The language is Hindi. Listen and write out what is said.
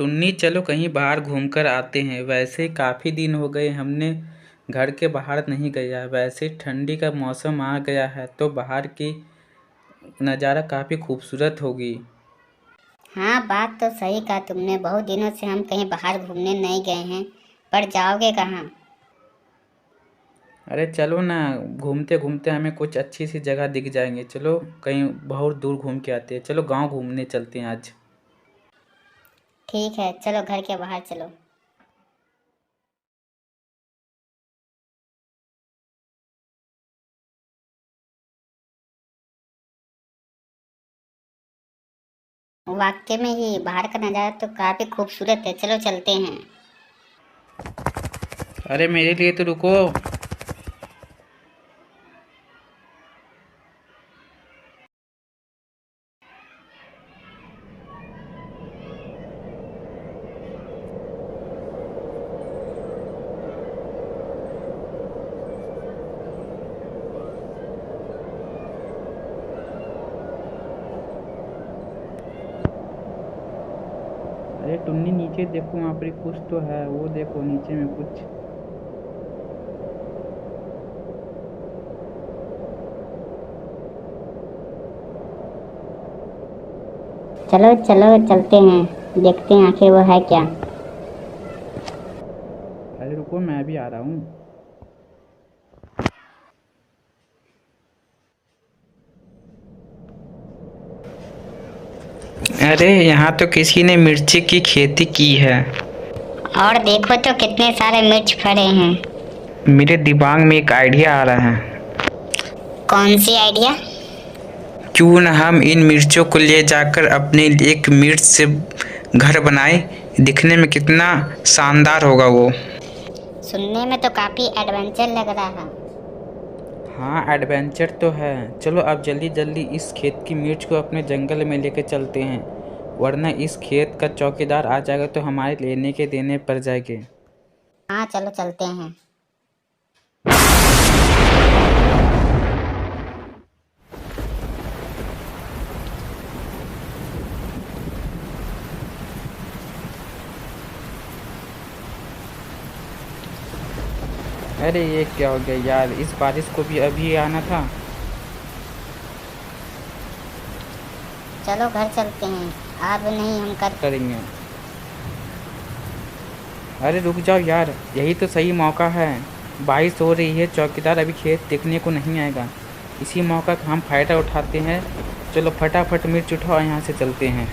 टुन्नी, चलो कहीं बाहर घूमकर आते हैं। वैसे काफ़ी दिन हो गए हमने घर के बाहर नहीं गया। वैसे ठंडी का मौसम आ गया है तो बाहर की नज़ारा काफ़ी खूबसूरत होगी। हाँ, बात तो सही कहा तुमने। बहुत दिनों से हम कहीं बाहर घूमने नहीं गए हैं। पर जाओगे कहाँ? अरे चलो ना, घूमते घूमते हमें कुछ अच्छी सी जगह दिख जाएंगे। चलो कहीं बहुत दूर घूम के आते हैं। चलो गांव घूमने चलते हैं आज। ठीक है, चलो घर के बाहर चलो। वाकई में ही बाहर का नज़ारा तो काफ़ी खूबसूरत है। चलो चलते हैं। अरे मेरे लिए तो रुको। अरे टुन्नी, नीचे देखो, वहाँ पर कुछ तो है। वो देखो नीचे में कुछ। चलो चलो चलते हैं, देखते हैं आखिर वो है क्या। अरे रुको, मैं भी आ रहा हूँ। अरे यहाँ तो किसी ने मिर्ची की खेती की है। और देखो तो कितने सारे मिर्च फड़े हैं। मेरे दिमाग में एक आइडिया आ रहा है। कौन सी आइडिया? क्यों न हम इन मिर्चों को ले जाकर अपने लिए एक मिर्च से घर बनाए। दिखने में कितना शानदार होगा वो। सुनने में तो काफ़ी एडवेंचर लग रहा है। हाँ, एडवेंचर तो है। चलो अब जल्दी जल्दी इस खेत की मिर्च को अपने जंगल में लेके चलते हैं, वरना इस खेत का चौकीदार आ जाएगा तो हमारे लेने के देने पड़ जाएंगे। हाँ, चलो चलते हैं। अरे ये क्या हो गया यार, इस बारिश को भी अभी आना था। चलो घर चलते हैं, अब नहीं हम करेंगे। अरे रुक जाओ यार, यही तो सही मौका है। बारिश हो रही है, चौकीदार अभी खेत देखने को नहीं आएगा। इसी मौका का हम फ़ायदा उठाते हैं। चलो फटाफट मिर्च उठाओ, यहाँ से चलते हैं।